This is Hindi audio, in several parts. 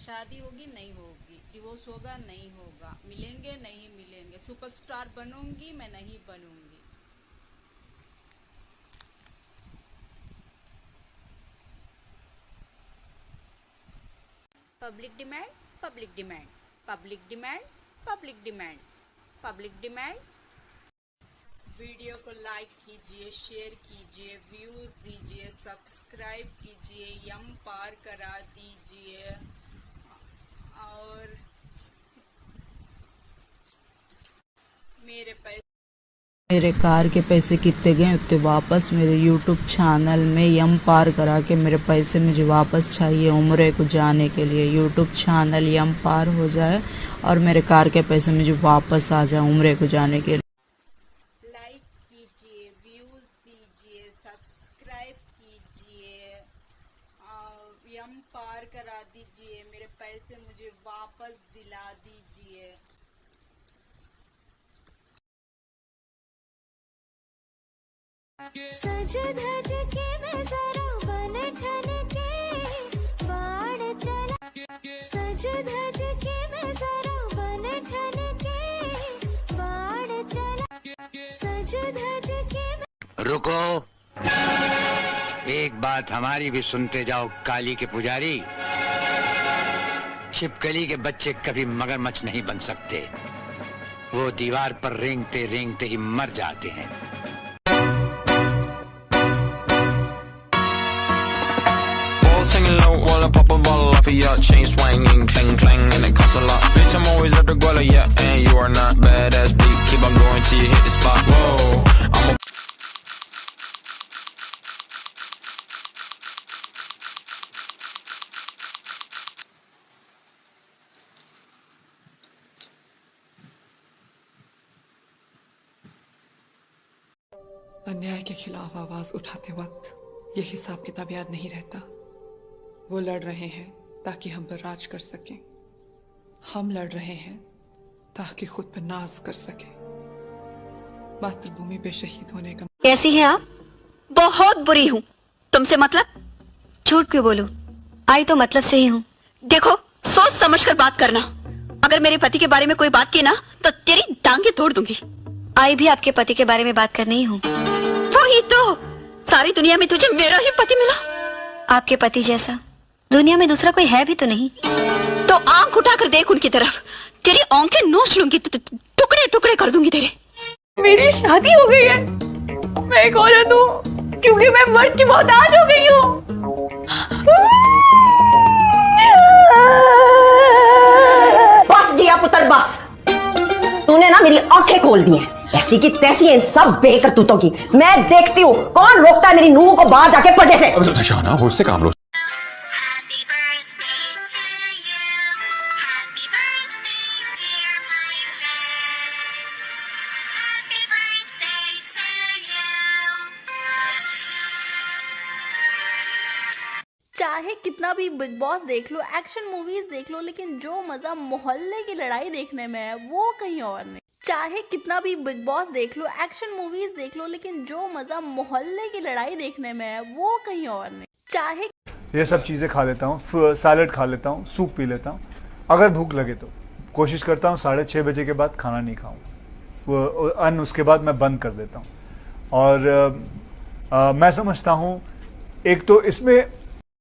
शादी होगी नहीं होगी, डिवोर्स होगा नहीं होगा, मिलेंगे नहीं मिलेंगे, सुपरस्टार बनूंगी मैं नहीं बनूंगी। Public demand, public demand, public demand, public demand, public demand. Video को लाइक कीजिए, शेयर कीजिए, व्यूज दीजिए, सब्सक्राइब कीजिए, यम पार करा दीजिए। और मेरे कार के पैसे कितने गए उतने वापस मेरे यूट्यूब चैनल में यम पार करा के मेरे पैसे मुझे वापस चाहिए। उम्र को जाने के लिए यूट्यूब चैनल यम पार हो जाए और मेरे कार के पैसे मुझे वापस आ जाए उम्र को जाने के लिए। लाइक कीजिए, व्यूज दीजिए, सब्सक्राइब कीजिए, यम पार करा दीजिए, मेरे पैसे मुझे वापस दिला दीजिए। सज धज के मैं जरा बन ठन के बाढ़ चला, सज धज के मैं जरा बन ठन के बाढ़ चला, सज धज के। रुको, एक बात हमारी भी सुनते जाओ काली के पुजारी। छिपकली के बच्चे कभी मगरमच्छ नहीं बन सकते, वो दीवार पर रेंगते रेंगते ही मर जाते हैं। Singing low while I pop a bottle off of your chain swinging, clang clang, and it costs a lot. Bitch, I'm always at the guala, yeah, and you are not badass beat. Keep on going till you hit the spot. Whoa, I'm a अन्याय के खिलाफ आवाज उठाते वक्त ये हिसाब किताब याद नहीं रहता। वो लड़ रहे हैं ताकि हम पर राज कर सकें, हम लड़ रहे हैं ताकि खुद पर नाज कर सकें। मातृभूमि पे शहीद होने का। कैसी हैं आप? बहुत बुरी हूँ। तुमसे मतलब? झूठ क्यों बोलूं? आई तो मतलब से ही हूँ। देखो, सोच समझ कर बात करना। अगर मेरे पति के बारे में कोई बात की ना तो तेरी टांगे तोड़ दूंगी। आई भी आपके पति के बारे में बात करने ही हूँ। वही तो, सारी दुनिया में तुझे मेरा ही पति मिला। आपके पति जैसा दुनिया में दूसरा कोई है भी तो नहीं। तो आंख उठाकर देख उनकी तरफ, तेरी आंखें नोच लूंगी, टुकड़े टुकड़े कर दूंगी तेरे। मेरी शादी हो गई है, मैं एक औरत हूँ क्योंकि मैं मर्द की मोहताज हो गई हूँ। बस जिया पुत्र बस, तूने ना मेरी आंखें खोल दी हैं। ऐसी की तैसी इन सब बेकरतूतों की मैं देखती हूँ। कौन रोकता है मेरी नूह को बाहर जाके पर्दे से? शाना हो इससे काम लो। चाहे कितना भी बिग बॉस देख लो, एक्शन मूवीज देख लो, लेकिन जो मजा मोहल्ले की लड़ाई देखने में है वो कहीं और नहीं। चाहे कितना भी बिग बॉस देख लो, एक्शन मूवीज देख लो, लेकिन जो मजा मोहल्ले की लड़ाई देखने में है वो कहीं और नहीं। चाहे ये सब चीज़ें खा लेता हूँ, सैलड खा लेता हूँ, सूप पी लेता हूँ। अगर भूख लगे तो कोशिश करता हूँ 6:30 बजे के बाद खाना नहीं खाऊँ। वो अन्न उसके बाद मैं बंद कर देता हूँ। और मैं समझता हूँ एक तो इसमें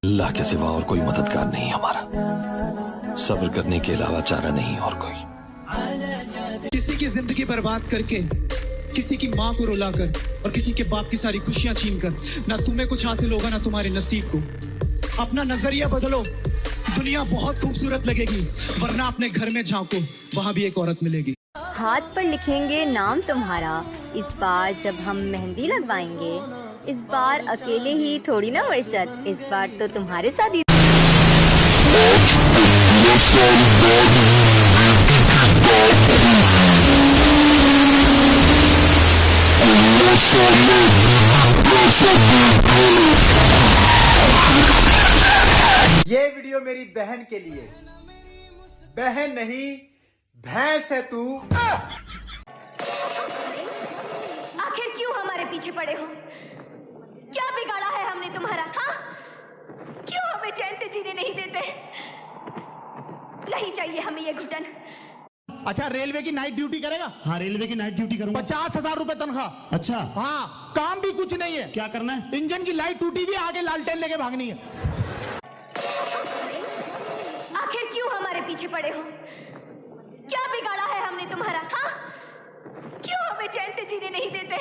अल्लाह के सिवा और कोई मददगार नहीं हमारा, सब्र करने के अलावा चारा नहीं और कोई। किसी की जिंदगी बर्बाद करके, किसी की माँ को रुलाकर और किसी के बाप की सारी खुशियां छीनकर ना तुम्हें कुछ हासिल होगा ना तुम्हारे नसीब को। अपना नजरिया बदलो, दुनिया बहुत खूबसूरत लगेगी, वरना अपने घर में झांको, वहाँ भी एक औरत मिलेगी। हाथ पर लिखेंगे नाम तुम्हारा, इस बार जब हम मेहंदी लगवाएंगे। इस बार अकेले ही थोड़ी ना वर्षत, इस बार तो तुम्हारे साथ ही। ये वीडियो मेरी बहन के लिए। बहन नहीं, भैंस है तू। आखिर क्यों हमारे पीछे पड़े हो? क्या बिगाड़ा है हमने तुम्हारा? हाँ, क्यों हमें चैन से जीने नहीं देते? नहीं चाहिए हमें ये घुटन। अच्छा, रेलवे की नाइट ड्यूटी करेगा? हाँ, रेलवे की नाइट ड्यूटी करूंगा। 50,000 रुपए तनख्वाह। अच्छा, हाँ, काम भी कुछ नहीं है। क्या करना है? इंजन की लाइट टूटी हुई, आगे लालटेन लेके भागनी है। आखिर क्यों हमारे पीछे पड़े हो? क्या बिगाड़ा है हमने तुम्हारा? हाँ, क्यों हमें चैन से जीने नहीं देते?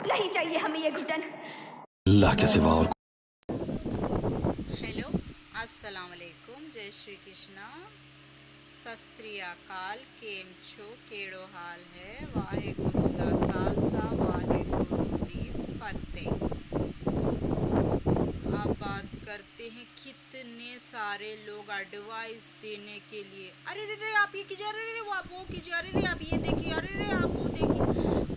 नहीं चाहिए हमें ये घुटन। अल्लाह के सिवा और हेलो, अस्सलाम वालेकुम, जय श्री कृष्णा, सत श्री अकाल, केम छो, केड़ो हाल है, वाहेगुरु दा सालसा, वाहेगुरु दी फतेह। अब बात करते हैं कितने सारे लोग एडवाइस देने के लिए, अरे रे रे आप ये कीजिए, अरे रे आप वो कीजिए, अरे रे आप ये देखिए, अरे रे आप वो देखिए।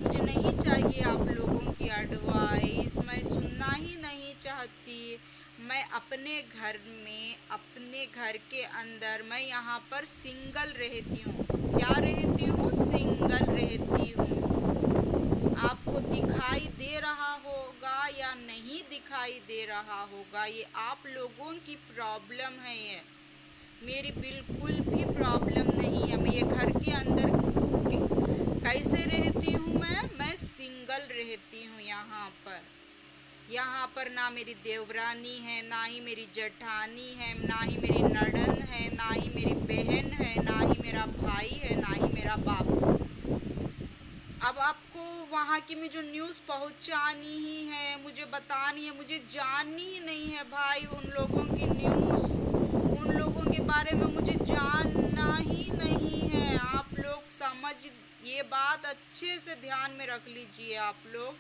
मुझे नहीं चाहिए आप लोगों की एडवाइस, मैं सुनना ही नहीं चाहती। मैं अपने घर में, अपने घर के अंदर, मैं यहाँ पर सिंगल रहती हूँ। क्या रहती हूँ? सिंगल रहती हूँ। आपको दिखाई दे रहा होगा या नहीं दिखाई दे रहा होगा, ये आप लोगों की प्रॉब्लम है। ये मेरी बिल्कुल भी प्रॉब्लम नहीं है। मैं ये घर के अंदर कैसे रहती हूँ? मैं सिंगल रहती हूँ। यहाँ पर ना मेरी देवरानी है, ना ही मेरी जेठानी है, ना ही मेरी नड़न है, ना ही मेरी बहन है, ना ही मेरा भाई है, ना ही मेरा बाप। अब आपको वहाँ की मुझे न्यूज़ पहुँचानी ही है, मुझे बतानी है, मुझे जाननी ही नहीं है भाई उन लोगों की न्यूज़, उन लोगों के बारे में मुझे जानना ही नहीं है। आप लोग समझ, ये बात अच्छे से ध्यान में रख लीजिए आप लोग,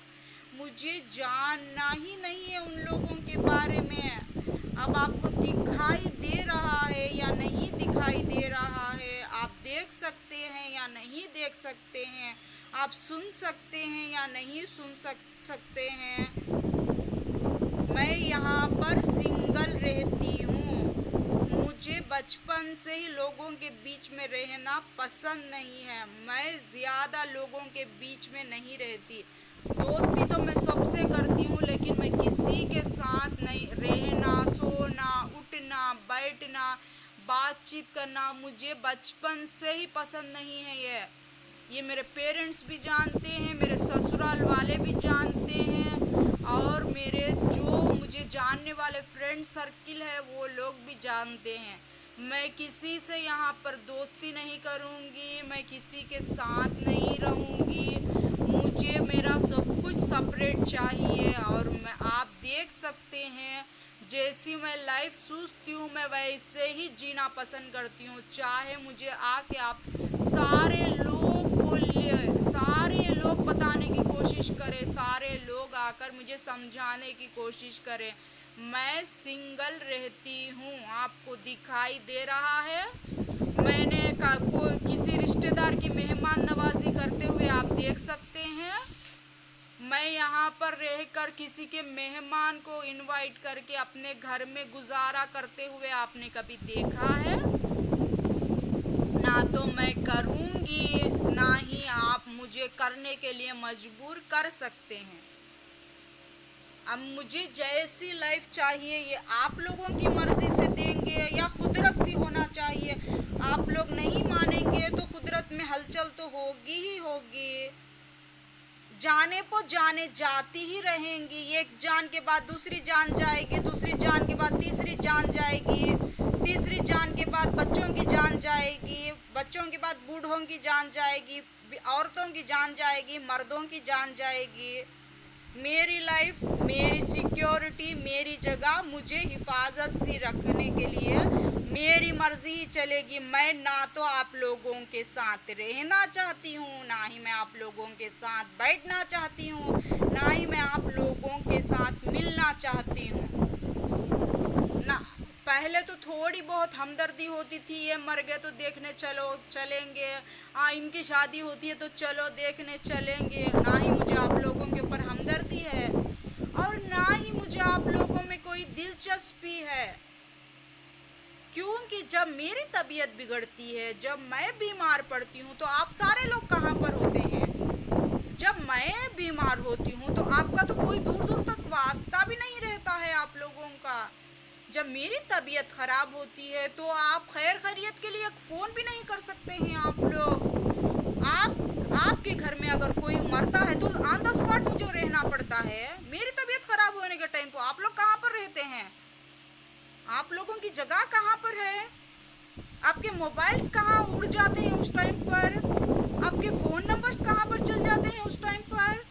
मुझे जानना ही नहीं है उन लोगों के बारे में। अब आपको दिखाई दे रहा है या नहीं दिखाई दे रहा है, आप देख सकते हैं या नहीं देख सकते हैं, आप सुन सकते हैं या नहीं सुन सकते हैं। मैं यहाँ पर सिंगल रहती हूँ। मुझे बचपन से ही लोगों के बीच में रहना पसंद नहीं है। मैं ज़्यादा लोगों के बीच में नहीं रहती। दोस्ती तो मैं सबसे करती हूँ, लेकिन मैं किसी के साथ नहीं रहना, सोना, उठना, बैठना, बातचीत करना मुझे बचपन से ही पसंद नहीं है। ये मेरे पेरेंट्स भी जानते हैं, मेरे ससुराल वाले भी जानते हैं, और मेरे जो मुझे जानने वाले फ्रेंड सर्किल है वो लोग भी जानते हैं। मैं किसी से यहाँ पर दोस्ती नहीं करूँगी, मैं किसी के साथ नहीं रहूँगी। मुझे मेरा सब कुछ सेपरेट चाहिए। और मैं, आप देख सकते हैं, जैसी मैं लाइफ सोचती हूँ मैं वैसे ही जीना पसंद करती हूँ। चाहे मुझे आके आप सारे लोग बोलिए, सारे लोग बताने की कोशिश करें, सारे लोग आकर मुझे समझाने की कोशिश करें, मैं सिंगल रहती हूँ। आपको दिखाई दे रहा है, मैंने कोई किसी रिश्तेदार की मेहमान नवाजी करते हुए आप देख सकते हैं। मैं यहाँ पर रहकर किसी के मेहमान को इनवाइट करके अपने घर में गुजारा करते हुए आपने कभी देखा है? ना तो मैं करूँगी, ना ही आप मुझे करने के लिए मजबूर कर सकते हैं। अब मुझे जैसी लाइफ चाहिए ये आप लोगों की मर्जी से देंगे या कुदरत सी होना चाहिए। आप लोग नहीं मानेंगे तो कुदरत में हलचल तो होगी ही होगी। जाने को जाने जाती ही रहेंगी, एक जान के बाद दूसरी जान जाएगी, दूसरी जान के बाद तीसरी जान जाएगी, तीसरी जान के बाद बच्चों की जान जाएगी, बच्चों के बाद बूढ़ों की जान जाएगी, औरतों की जान जाएगी, मर्दों की जान जाएगी। मेरी लाइफ, मेरी सिक्योरिटी, मेरी जगह मुझे हिफाजत से रखने के लिए मेरी मर्जी ही चलेगी। मैं ना तो आप लोगों के साथ रहना चाहती हूँ, ना ही मैं आप लोगों के साथ बैठना चाहती हूँ, ना ही मैं आप लोगों के साथ मिलना चाहती हूँ। ना पहले तो थोड़ी बहुत हमदर्दी होती थी, ये मर गए तो देखने चलेंगे, इनकी शादी होती है तो चलो देखने चलेंगे। ना ही मुझे आप लोगों के ऊपर हमदर्दी है और ना ही मुझे आप लोगों में कोई दिलचस्पी है, क्योंकि जब मेरी तबीयत बिगड़ती है, जब मैं बीमार पड़ती हूँ तो आप सारे लोग कहाँ पर होते हैं? जब मैं बीमार होती हूँ तो आपका तो कोई दूर दूर तक वास्ता भी नहीं रहता है आप लोगों का। जब मेरी तबीयत ख़राब होती है तो आप खैर खैरियत के लिए फ़ोन भी नहीं कर सकते हैं आप लोग। आपके घर में अगर कोई मरता है तो ऑन द स्पॉट मुझे रहना पड़ता है। मेरी तबीयत ख़राब होने के टाइम पर आप लोग कहाँ पर रहते हैं? आप लोगों की जगह कहाँ पर है? आपके मोबाइल्स कहाँ उड़ जाते हैं उस टाइम पर? आपके फ़ोन नंबर्स कहाँ पर चल जाते हैं उस टाइम पर?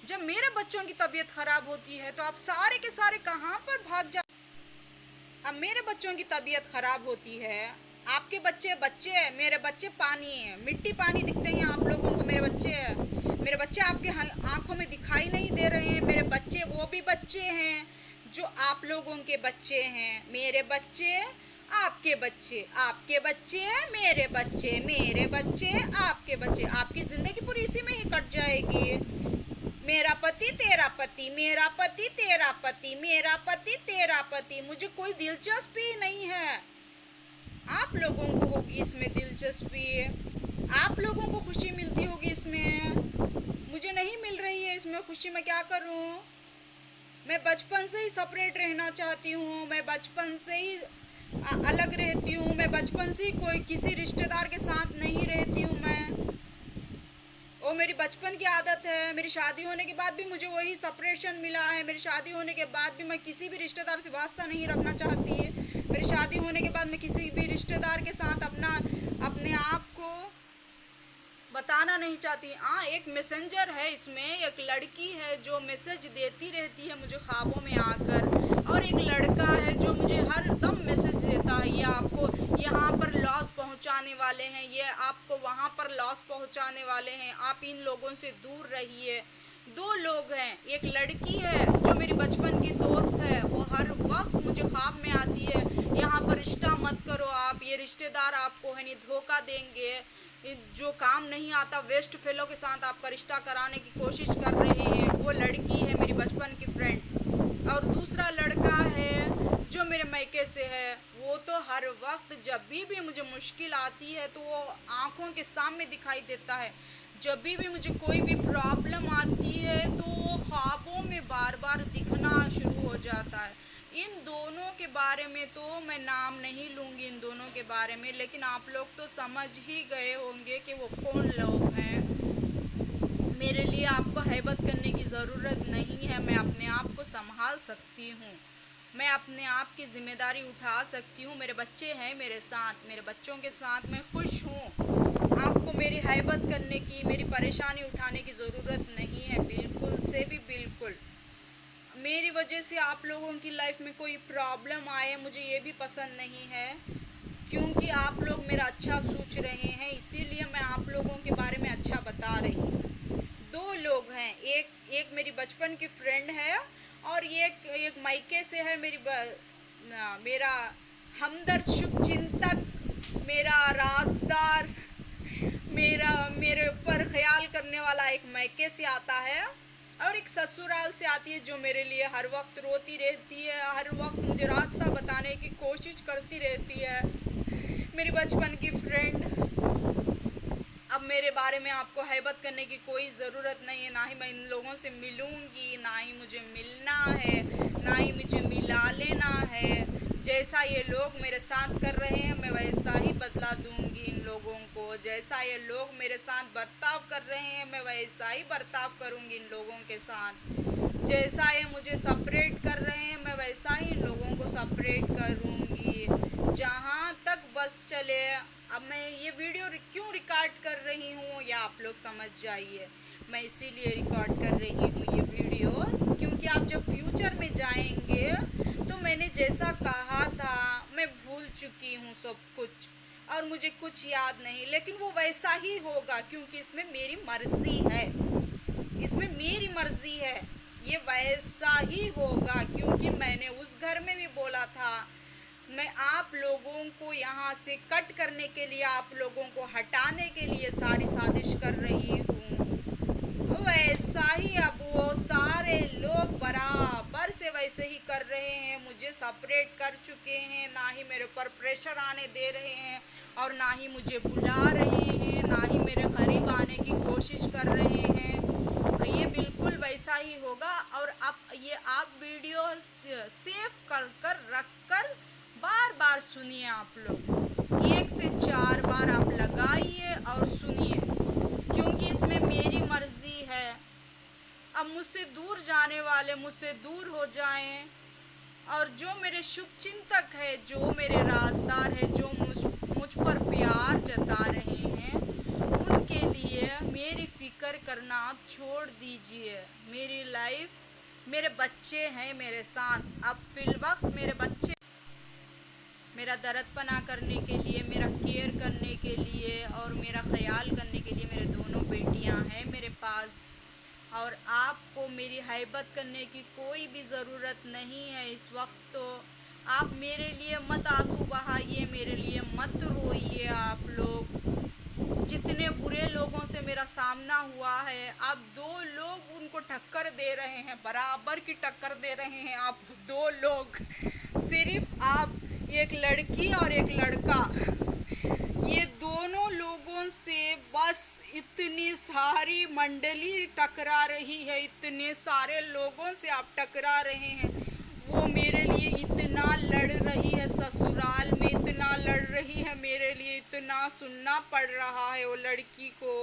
जब मेरे बच्चों की तबीयत ख़राब होती है तो आप सारे के सारे कहाँ पर भाग जाते? अब मेरे बच्चों की तबीयत ख़राब होती है, आपके बच्चे बच्चे हैं, मेरे बच्चे पानी है, मिट्टी पानी दिखते हैं आप लोगों को। मेरे बच्चे आपके आंखों में दिखाई नहीं दे रहे हैं। मेरे बच्चे वो भी बच्चे हैं जो आप लोगों के बच्चे हैं। मेरे बच्चे आपके बच्चे, आपके बच्चे मेरे बच्चे, मेरे बच्चे आपके बच्चे। आपकी ज़िंदगी पूरी इसी में ही कट जाएगी। मेरा पति तेरा पति, मेरा पति तेरा पति, मेरा पति तेरा पति। मुझे कोई दिलचस्पी नहीं है। आप लोगों को होगी इसमें दिलचस्पी, आप लोगों को खुशी मिलती होगी इसमें, मुझे नहीं मिल रही है इसमें खुशी। मैं क्या करूं? मैं बचपन से ही सेपरेट रहना चाहती हूं, मैं बचपन से ही अलग रहती हूं, मैं बचपन से ही कोई किसी रिश्तेदार के साथ नहीं रहती हूं। वो मेरी बचपन की आदत है। मेरी शादी होने के बाद भी मुझे वही सेपरेशन मिला है। मेरी शादी होने के बाद भी मैं किसी भी रिश्तेदार से वास्ता नहीं रखना चाहती है। मेरी शादी होने के बाद मैं किसी भी रिश्तेदार के साथ अपने आप को बताना नहीं चाहती। हाँ, एक मैसेंजर है इसमें, एक लड़की है जो मैसेज देती रहती है मुझे ख्वाबों में आकर, और एक लड़का है जो मुझे हर दम मैसेज देता है, ये आपको यहाँ पर लॉस पहुँचाने वाले हैं, ये आपको वहाँ पर लॉस पहुँचाने वाले हैं, आप इन लोगों से दूर रहिए। दो लोग हैं, एक लड़की है जो मेरी बचपन की दोस्त है, वो हर वक्त मुझे ख्वाब में आती है, यहाँ पर रिश्ता मत करो आप, ये रिश्तेदार आपको है नहीं धोखा देंगे, जो काम नहीं आता वेस्ट फेलो के साथ आपका रिश्ता कराने की कोशिश कर रहे हैं। वो लड़की है मेरी बचपन की फ्रेंड। और दूसरा लड़का है जो मेरे मायके से है, वो तो हर वक्त जब भी मुझे मुश्किल आती है तो वो आंखों के सामने दिखाई देता है। जब भी मुझे कोई भी प्रॉब्लम आती है तो वो ख्वाबों में बार बार दिखना शुरू हो जाता है। इन दोनों के बारे में तो मैं नाम नहीं लूँगी इन दोनों के बारे में, लेकिन आप लोग तो समझ ही गए होंगे कि वो कौन लोग हैं। मेरे लिए आपको हैबत करने की ज़रूरत नहीं है, मैं अपने आप को संभाल सकती हूँ, मैं अपने आप की ज़िम्मेदारी उठा सकती हूँ। मेरे बच्चे हैं मेरे साथ, मेरे बच्चों के साथ मैं खुश हूँ। आपको मेरी हैबत करने की, मेरी परेशानी उठाने की ज़रूरत नहीं है, बिल्कुल से भी बिल्कुल। मेरी वजह से आप लोगों की लाइफ में कोई प्रॉब्लम आए मुझे ये भी पसंद नहीं है, क्योंकि आप लोग मेरा अच्छा सोच रहे हैं, इसीलिए मैं आप लोगों के बारे में अच्छा बता रही हूँ। दो लोग हैं, एक मेरी बचपन की फ्रेंड है और एक मायके से है मेरा हमदर्द शुभचिंतक, मेरा राजदार, मेरे ऊपर ख्याल करने वाला एक मायके से आता है, और एक ससुराल से आती है जो मेरे लिए हर वक्त रोती रहती है, हर वक्त मुझे रास्ता बताने की कोशिश करती रहती है, मेरी बचपन की फ्रेंड। अब मेरे बारे में आपको हैबत करने की कोई ज़रूरत नहीं है, ना ही मैं इन लोगों से मिलूँगी, ना ही मुझे मिलना है, ना ही मुझे मिला लेना है। जैसा ये लोग मेरे साथ कर रहे हैं मैं वैसा ही बदला दूँगी इन लोगों को, जैसा ये लोग मेरे साथ बर्ताव कर रहे हैं मैं वैसा ही बर्ताव करूँगी इन लोगों के साथ, जैसा ये मुझे सेपरेट कर रहे हैं मैं वैसा ही इन लोगों को सेपरेट करूँगी, जहाँ तक बस चले। अब मैं ये वीडियो क्यों रिकॉर्ड कर रही हूँ या आप लोग समझ जाइए, मैं इसीलिए रिकॉर्ड कर रही हूँ ये वीडियो, क्योंकि आप जब फ्यूचर में जाएंगे तो मैंने जैसा कहा था मैं भूल चुकी हूँ सब कुछ और मुझे कुछ याद नहीं, लेकिन वो वैसा ही होगा क्योंकि इसमें मेरी मर्जी है, इसमें मेरी मर्जी है, ये वैसा ही होगा क्योंकि मैंने उस घर में भी बोला था मैं आप लोगों को यहाँ से कट करने के लिए, आप लोगों को हटाने के लिए सारी साजिश कर रही हूँ। वैसा ही अब वो सारे लोग बराबर से वैसे ही कर रहे हैं, मुझे सेपरेट कर चुके हैं, ना ही मेरे ऊपर प्रेशर आने दे रहे हैं और ना ही मुझे बुला रहे हैं, ना ही मेरे करीब आने की कोशिश कर रहे हैं। तो ये बिल्कुल वैसा ही होगा। और अब ये आप वीडियो सेव कर कर रख कर बार बार सुनिए। आप लोग 1 से 4 बार आप लगाइए और सुनिए, क्योंकि इसमें मेरी मर्जी है। अब मुझसे दूर जाने वाले मुझसे दूर हो जाएं, और जो मेरे शुभ चिंतक है, जो मेरे राजदार है, जो मुझ पर प्यार जता रहे हैं, उनके लिए मेरी फिक्र करना आप छोड़ दीजिए। मेरी लाइफ, मेरे बच्चे हैं मेरे साथ। अब फिलवक्त मेरे बच्चे मेरा दर्दपना करने के लिए, मेरा केयर करने के लिए और मेरा ख्याल करने के लिए मेरे दोनों बेटियां हैं मेरे पास। और आपको मेरी हैबत करने की कोई भी ज़रूरत नहीं है इस वक्त। तो आप मेरे लिए मत आंसू बहाइए, मेरे लिए मत रोइए। आप लोग जितने बुरे लोगों से मेरा सामना हुआ है, आप 2 लोग उनको टक्कर दे रहे हैं, बराबर की टक्कर दे रहे हैं। आप 2 लोग, सिर्फ आप, एक लड़की और एक लड़का, ये दोनों लोगों से बस इतनी सारी मंडली टकरा रही है, इतने सारे लोगों से आप टकरा रहे हैं। वो मेरे लिए इतना लड़ रही है, ससुराल में इतना लड़ रही है, मेरे लिए इतना सुनना पड़ रहा है। वो लड़की को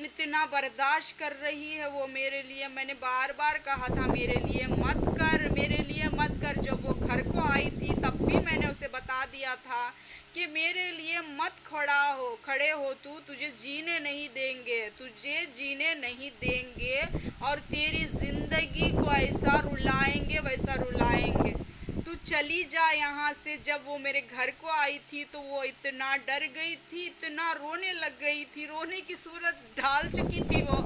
इतना बर्दाश्त कर रही है वो मेरे लिए। मैंने बार बार कहा था मेरे लिए मत कर, मेरे लिए मत कर। जब वो घर को आई थी तब भी मैंने उसे बता दिया था कि मेरे लिए मत खड़े हो तू, तुझे जीने नहीं देंगे, तुझे जीने नहीं देंगे और तेरी ज़िंदगी को ऐसा रुलाएंगे वैसा रुलाएंगे। तू चली जा यहाँ से। जब वो मेरे घर को आई थी तो वो इतना डर गई थी, इतना रोने लग गई थी, रोने की सूरत ढाल चुकी थी वो।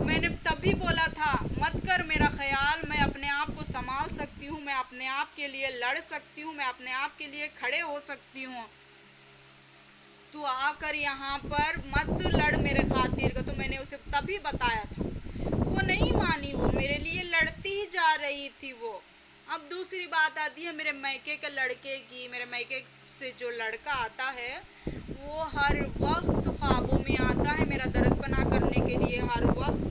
मैंने तभी बोला था मत कर मेरा ख्याल, मैं अपने आप को संभाल सकती हूँ, मैं अपने आप के लिए लड़ सकती हूँ, मैं अपने आप के लिए खड़े हो सकती हूँ। तू आकर यहाँ पर मत लड़ मेरे खातिर का। तो मैंने उसे तभी बताया था, वो नहीं मानी, वो मेरे लिए लड़ती ही जा रही थी वो। अब दूसरी बात आती है मेरे मायके के लड़के की। मेरे मायके से जो लड़का आता है वो हर वक्त ख्वाबों में आता है मेरा दर्दपना करने के लिए, हर वक्त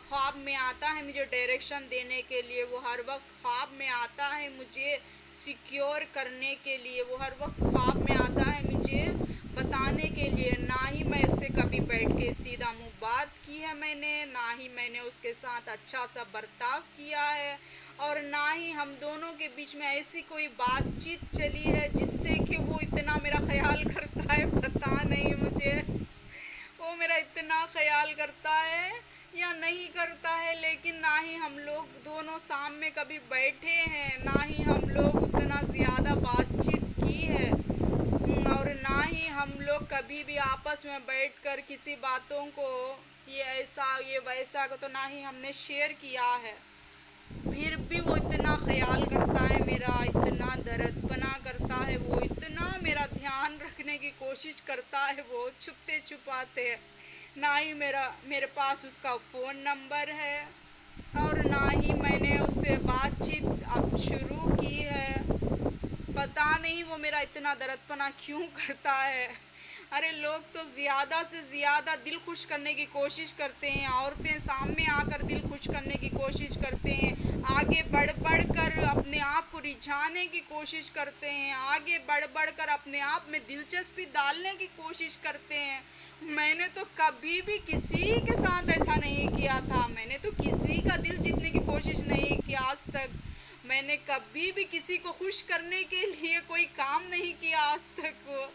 ख्वाब में आता है मुझे डायरेक्शन देने के लिए, वो हर वक्त ख्वाब में आता है मुझे सिक्योर करने के लिए, वो हर वक्त ख्वाब में आता है मुझे बताने के लिए। ना ही मैं उससे कभी बैठ के सीधा मुँह बात की है मैंने, ना ही मैंने उसके साथ अच्छा सा बर्ताव किया है, और ना ही हम दोनों के बीच में ऐसी कोई बातचीत चली है जिससे कि वो इतना मेरा ख्याल करता है। पता नहीं मुझे वो मेरा इतना ख्याल करता है या नहीं करता है, लेकिन ना ही हम लोग दोनों सामने कभी बैठे हैं, ना ही हम लोग उतना ज़्यादा बातचीत की है, और ना ही हम लोग कभी भी आपस में बैठकर किसी बातों को ये ऐसा ये वैसा को तो ना ही हमने शेयर किया है। फिर भी वो इतना ख्याल करता है मेरा, इतना दर्दपना करता है वो, इतना मेरा ध्यान रखने की कोशिश करता है वो, छुपते छुपाते। ना ही मेरे पास उसका फ़ोन नंबर है, और ना ही मैंने उससे बातचीत अब शुरू की है। पता नहीं वो मेरा इतना दर्दपना क्यों करता है। अरे लोग तो ज़्यादा से ज़्यादा दिल खुश करने की कोशिश करते हैं, औरतें सामने आकर दिल खुश करने की कोशिश करते हैं, आगे बढ़ कर अपने आप को रिझाने की कोशिश करते हैं, आगे बढ़ कर अपने आप में दिलचस्पी डालने की कोशिश करते हैं। मैंने तो कभी भी किसी के साथ ऐसा नहीं किया था, मैंने तो किसी का दिल जीतने की कोशिश नहीं की आज तक। मैंने कभी भी किसी को खुश करने के लिए कोई काम नहीं किया आज तक।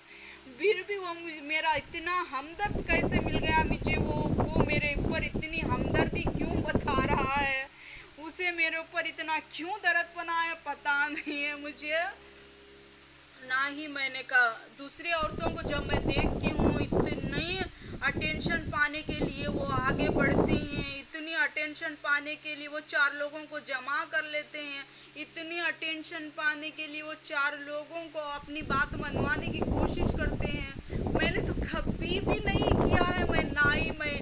फिर भी वो मेरा इतना हमदर्द कैसे मिल गया मुझे, वो मेरे ऊपर इतनी हमदर्दी क्यों बता रहा है, उसे मेरे ऊपर इतना क्यों दर्दपना है, पता नहीं है मुझे। ना ही मैंने कहा दूसरी औरतों को जब मैं देखती हूँ इतनी अटेंशन पाने के लिए वो आगे बढ़ती हैं, इतनी अटेंशन पाने के लिए वो 4 लोगों को जमा कर लेते हैं, इतनी अटेंशन पाने के लिए वो 4 लोगों को अपनी बात मनवाने की कोशिश करते हैं। मैंने तो कभी भी नहीं किया है, ना ही मैं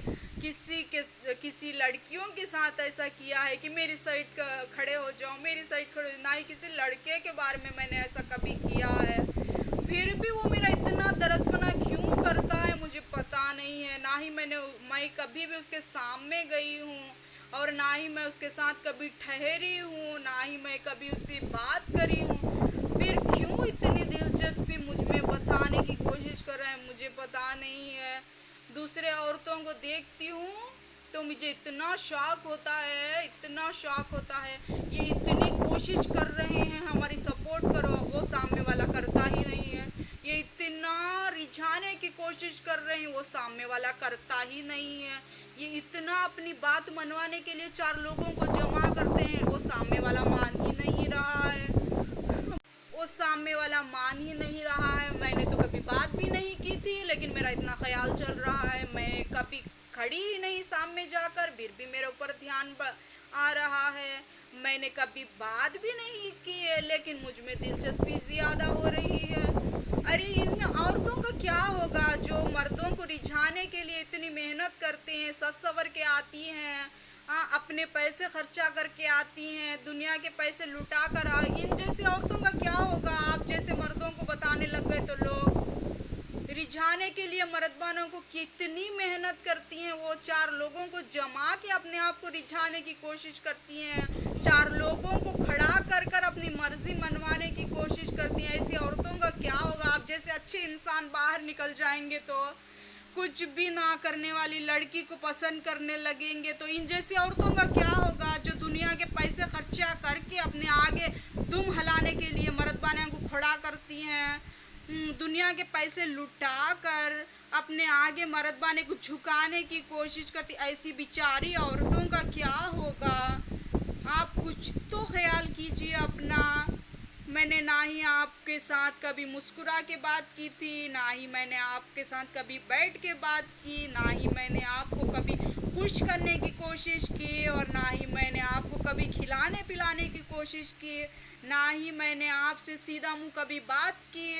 किसी लड़कियों के साथ ऐसा किया है कि मेरी साइड खड़े हो जाओ, मेरी साइड खड़े हो, ना ही किसी लड़के के बारे में मैंने ऐसा कभी किया है। फिर भी वो मेरा इतना दर्दपना क्यों करता है मुझे पता नहीं है। ना ही मैं कभी भी उसके सामने गई हूँ, और ना ही मैं उसके साथ कभी ठहरी हूँ, ना ही मैं कभी उससे बात करी हूँ। फिर क्यों इतनी दिलचस्पी मुझ में बताने की कोशिश कर रहे हैं, मुझे पता नहीं है। दूसरे औरतों को देखती हूँ तो मुझे इतना शौक होता है, इतना शौक होता है, ये इतनी कोशिश कर रहे हैं हमारी सपोर्ट करो, वो सामने वाला करता ही नहीं है। ये इतना रिझाने की कोशिश कर रहे हैं, वो सामने वाला करता ही नहीं है। ये इतना अपनी बात मनवाने के लिए 4 लोगों को जमा करते हैं, वो सामने वाला मान ही नहीं रहा है, वो सामने वाला मान ही नहीं रहा है। मैंने तो कभी बात भी नहीं की थी, लेकिन मेरा इतना ख्याल चल रहा है, मैं कभी खड़ी ही नहीं सामने जाकर, फिर भी मेरे ऊपर ध्यान आ रहा है। मैंने कभी बात भी नहीं की है, लेकिन मुझ में दिलचस्पी ज़्यादा हो रही है। अरे इन औरतों का क्या होगा जो मर्दों को रिझाने के लिए इतनी मेहनत करते हैं, सज सवर के आती हैं, अपने पैसे खर्चा करके आती हैं, दुनिया के पैसे लुटा कर इन जैसी औरतों का क्या होगा? आप जैसे मर्दों को बताने लग गए तो लोग रिझाने के लिए मर्दबानों को कितनी मेहनत करती हैं। वो 4 लोगों को जमा के अपने आप को रिझाने की कोशिश करती हैं, 4 लोगों को खड़ा कर कर अपनी मर्जी मनवाने की कोशिश करती हैं। ऐसी औरतों का क्या होगा? आप जैसे अच्छे इंसान बाहर निकल जाएंगे तो कुछ भी ना करने वाली लड़की को पसंद करने लगेंगे, तो इन जैसी औरतों का क्या होगा जो दुनिया के पैसे खर्चा करके अपने आगे दुम हिलाने के लिए मर्दबानों को खड़ा करती हैं, दुनिया के पैसे लुटा कर अपने आगे मर्दबाने को झुकाने की कोशिश करती। ऐसी बेचारी औरतों का क्या होगा? आप कुछ तो ख्याल कीजिए अपना। मैंने ना ही आपके साथ कभी मुस्कुरा के बात की थी, ना ही मैंने आपके साथ कभी बैठ के बात की, ना ही मैंने आपको कभी खुश करने की कोशिश की, और ना ही मैंने आपको कभी खिलाने पिलाने की कोशिश की, ना ही मैंने आपसे सीधा मुंह कभी बात की।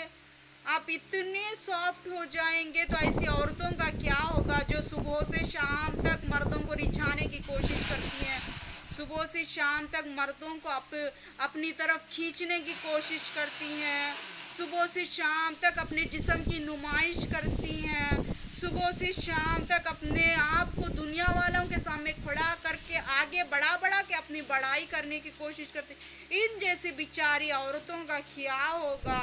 आप इतने सॉफ्ट हो जाएंगे तो ऐसी औरतों का क्या होगा जो सुबह से शाम तक मर्दों को रिझाने की कोशिश करती हैं, सुबह से शाम तक मर्दों को अपनी तरफ खींचने की कोशिश करती हैं, सुबह से शाम तक अपने जिस्म की नुमाइश करती हैं, सुबह से शाम तक अपने आप को दुनिया वालों के सामने खड़ा करके आगे बढ़ा के अपनी बड़ाई करने की कोशिश करती। इन जैसी बेचारी औरतों का क्या होगा?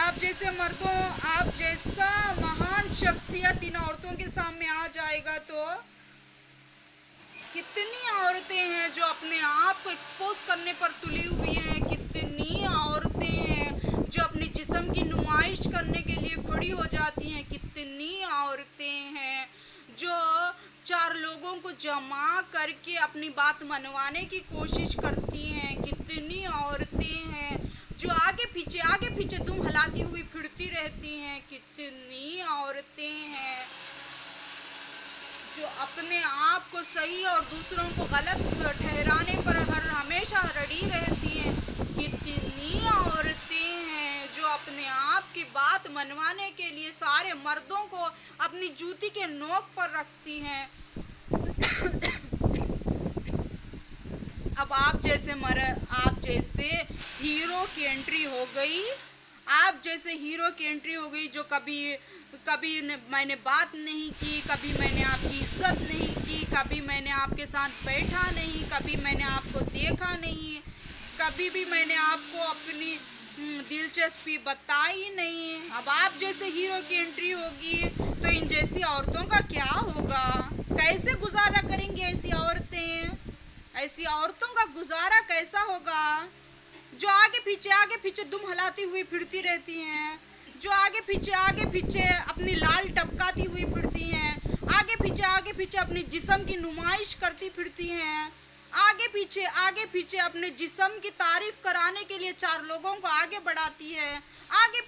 आप जैसे मर्दों, आप जैसा महान शख्सियत इन औरतों के सामने आ जाएगा तो कितनी औरतें हैं जो अपने आप को एक्सपोज करने पर तुली हुई हैं, कितनी औरतें हैं जो अपने जिस्म की नुमाइश करने के लिए खड़ी हो जाती हैं, कितनी औरतें हैं जो 4 लोगों को जमा करके अपनी बात मनवाने की कोशिश करती हैं, कितनी औरतें हैं जो आगे पीछे दुम हिलाती हुई फिरती रहती हैं, कितनी औरतें हैं जो अपने आप को सही और दूसरों को गलत ठहराने पर हमेशा रेडी रहती हैं, कितनी औरतें हैं जो अपने आप की बात मनवाने के लिए सारे मर्दों को अपनी जूती के नोक पर रखती हैं। अब आप जैसे हीरो की एंट्री हो गई, आप जैसे हीरो की एंट्री हो गई जो कभी मैंने बात नहीं की, कभी मैंने आपकी इज्जत नहीं की, कभी मैंने आपके साथ बैठा नहीं, कभी मैंने आपको देखा नहीं, कभी भी मैंने आपको अपनी दिलचस्पी बताई नहीं। अब आप जैसे हीरो की एंट्री होगी तो इन जैसी औरतों का क्या होगा? कैसे गुजारा करेंगी ऐसी औरतें? ऐसी औरतों का गुजारा कैसा होगा जो आगे पीछे दुम हिलाती हुई फिरती रहती हैं, जो आगे पीछे अपनी लाल टपकाती हुई फिरती हैं, आगे पीछे अपनी जिस्म की नुमाइश करती फिरती हैं, आगे पीछे अपने जिस्म की तारीफ कराने के लिए 4 लोगों को आगे बढ़ाती है, आगे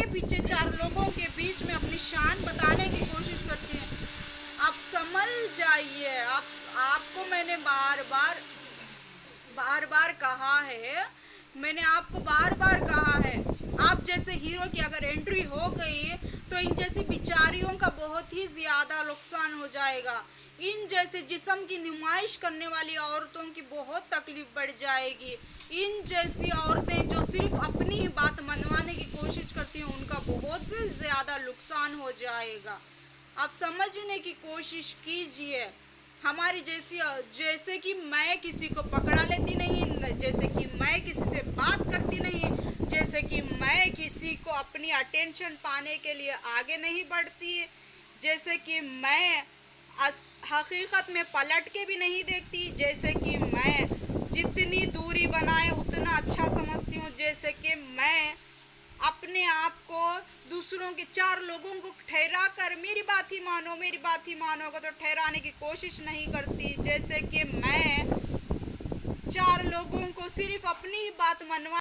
पीछे 4 लोगों के बीच में अपनी शान बताने की कोशिश करती है। आप समझ जाइए, आपको मैंने बार बार कहा है, मैंने आपको बार बार कहा है, आप जैसे हीरो की अगर एंट्री हो गई तो इन जैसी बेचारियों का बहुत ही ज़्यादा नुकसान हो जाएगा। इन जैसे जिस्म की नुमाइश करने वाली औरतों की बहुत तकलीफ बढ़ जाएगी। इन जैसी औरतें जो सिर्फ अपनी ही बात मनवाने की कोशिश करती हैं उनका बहुत ही ज़्यादा नुकसान हो जाएगा। आप समझने की कोशिश कीजिए। हमारी जैसे कि मैं किसी को पकड़ा लेती नहीं, जैसे कि मैं किसी से बात करती नहीं, जैसे कि मैं किसी को अपनी अटेंशन पाने के लिए आगे नहीं बढ़ती, जैसे कि मैं हकीकत में पलट के भी नहीं देखती, जैसे कि मैं जितनी दूरी बनाए उतना अच्छा समझती हूँ, जैसे कि मैं अपने आप को दूसरों के 4 लोगों को ठहरा कर मेरी बात ही मानो को तो ठहराने की कोशिश नहीं करती, जैसे कि मैं 4 लोगों को सिर्फ अपनी ही बात मनवा